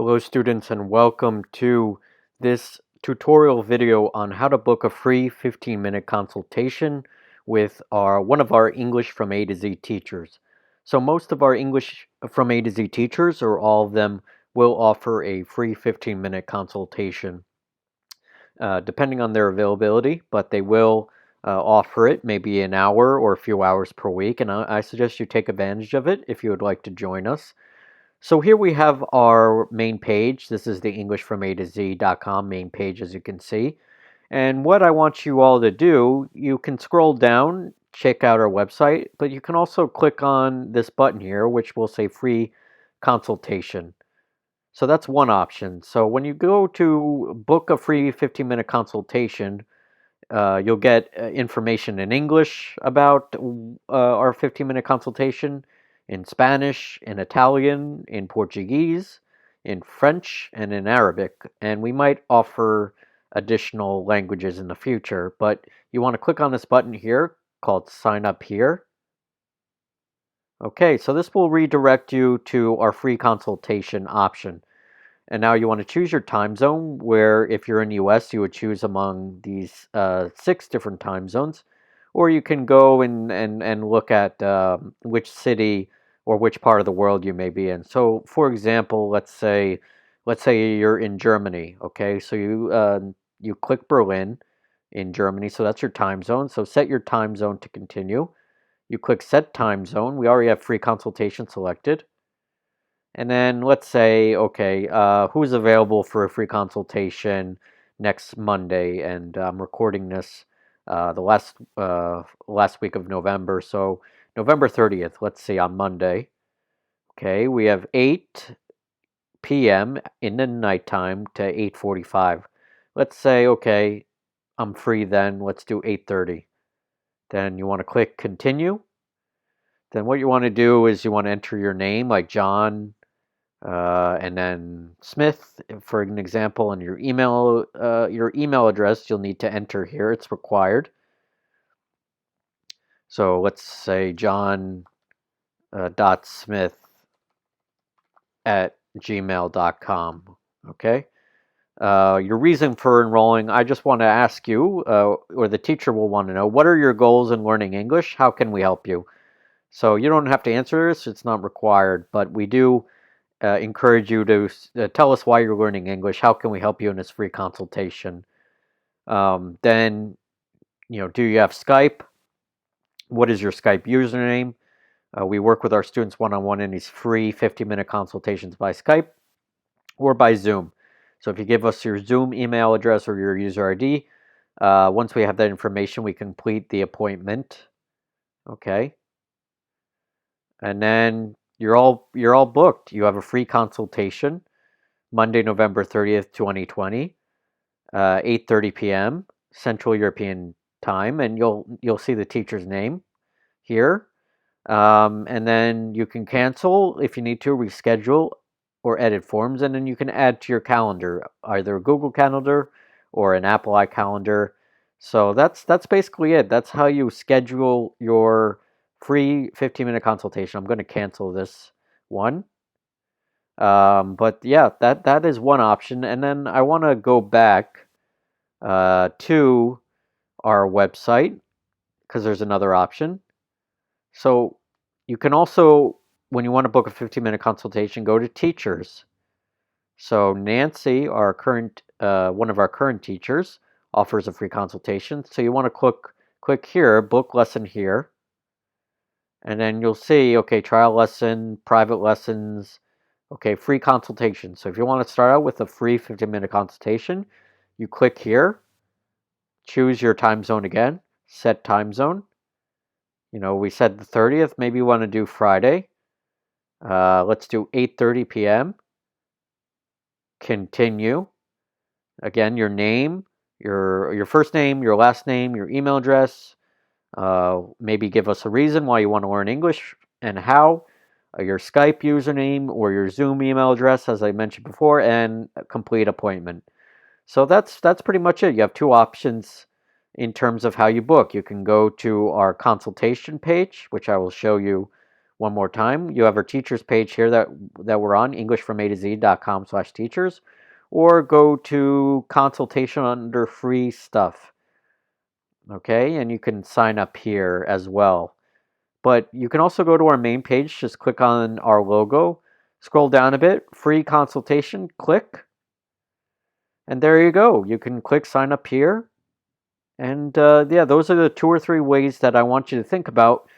Hello students and welcome to this tutorial video on how to book a free 15-minute consultation with one of our English from A to Z teachers. So most of our English from A to Z teachers, or all of them, will offer a free 15-minute consultation depending on their availability, but they will offer it maybe an hour or a few hours per week, and I suggest you take advantage of it if you would like to join us. So here we have our main page. This is the EnglishFromA to Z.com main page, as you can see. And what I want you all to do, you can scroll down, check out our website, but you can also click on this button here, which will say free consultation. So that's one option. So when you go to book a free 15-minute consultation, you'll get information in English about our 15-minute consultation, in Spanish, in Italian, in Portuguese, in French, and in Arabic. And we might offer additional languages in the future, but you want to click on this button here called Sign Up Here. Okay, so this will redirect you to our free consultation option. And now you want to choose your time zone, where if you're in the US, you would choose among these 6 different time zones. Or you can go and look at which city or which part of the world you may be in. So for example, let's say you're in Germany, okay? So you click Berlin in Germany, so that's your time zone. So set your time zone to continue. You click Set Time Zone. We already have free consultation selected. And then let's say, okay, who's available for a free consultation next Monday? And I'm recording this the last week of November, so November 30th. Let's see, on Monday. Okay, we have 8 p.m. in the nighttime to 8:45. Let's say, okay, I'm free then. Let's do 8:30. Then you want to click Continue. Then what you want to do is you want to enter your name, like John. And then Smith, for an example, and your email address you'll need to enter here. It's required. So let's say John dot Smith at gmail.com. Okay. Your reason for enrolling, I just want to ask you, or the teacher will want to know, what are your goals in learning English? How can we help you? So you don't have to answer this; it's not required, but we do encourage you to tell us why you're learning English. How can we help you in this free consultation? Then, do you have Skype? What is your Skype username? We work with our students one-on-one in these free 15-minute consultations by Skype or by Zoom. So if you give us your Zoom email address or your user ID, once we have that information, we complete the appointment. Okay. And then you're all booked. You have a free consultation Monday, November 30th, 2020, 8:30 p.m. Central European Time, and you'll see the teacher's name here. And then you can cancel if you need to, reschedule or edit forms, and then you can add to your calendar, either a Google Calendar or an Apple iCalendar. So that's basically it. That's how you schedule your free 15-minute consultation. I'm going to cancel this one. But yeah, that is one option. And then I want to go back to our website because there's another option. So you can also, when you want to book a 15-minute consultation, go to Teachers. So Nancy, our current one of our current teachers, offers a free consultation. So you want to click here, Book Lesson here. And then you'll see, okay, trial lesson, private lessons, okay, free consultation. So if you want to start out with a free 15-minute consultation, you click here, choose your time zone again, set time zone. We said the 30th, maybe you want to do Friday. Let's do 8:30 p.m. Continue. Again, your name, your first name, your last name, your email address. Maybe give us a reason why you want to learn English and how. Your Skype username or your Zoom email address, as I mentioned before, and a complete appointment. So that's pretty much it. You have 2 options in terms of how you book. You can go to our consultation page, which I will show you one more time. You have our teachers page here that we're on, englishfromatozee.com/teachers, or go to consultation under free stuff. Okay, and you can sign up here as well. But you can also go to our main page, just click on our logo, scroll down a bit, free consultation, click, and there you go. You can click sign up here. And yeah, those are the 2 or 3 ways that I want you to think about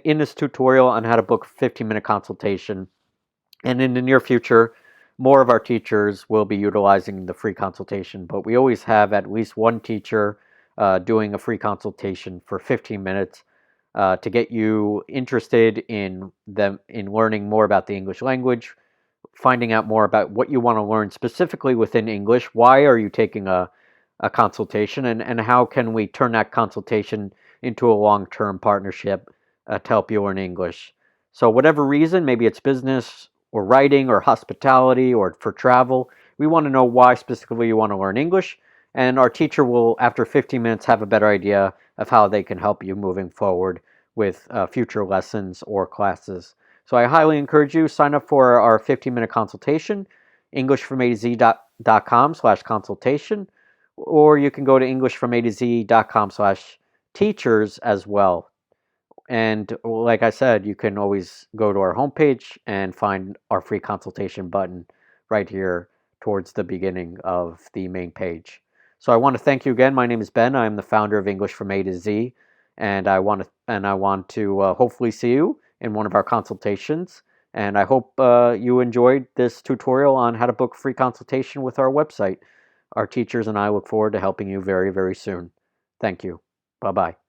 in this tutorial on how to book a 15-minute consultation. And in the near future, more of our teachers will be utilizing the free consultation, but we always have at least one teacher doing a free consultation for 15 minutes to get you interested in learning more about the English language, finding out more about what you want to learn specifically within English. Why are you taking a consultation, and how can we turn that consultation into a long-term partnership to help you learn English? So whatever reason, maybe it's business or writing or hospitality or for travel, we want to know why specifically you want to learn English, and our teacher will, after 15 minutes, have a better idea of how they can help you moving forward with future lessons or classes. So I highly encourage you, sign up for our 15-minute consultation, englishfromatozee.com/consultation, or you can go to englishfromatozee.com/teachers as well. And like I said, you can always go to our homepage and find our free consultation button right here towards the beginning of the main page. So I want to thank you again. My name is Ben. I am the founder of English from A to Z, and I want to hopefully see you in one of our consultations. And I hope you enjoyed this tutorial on how to book free consultation with our website. Our teachers and I look forward to helping you very, very soon. Thank you. Bye-bye.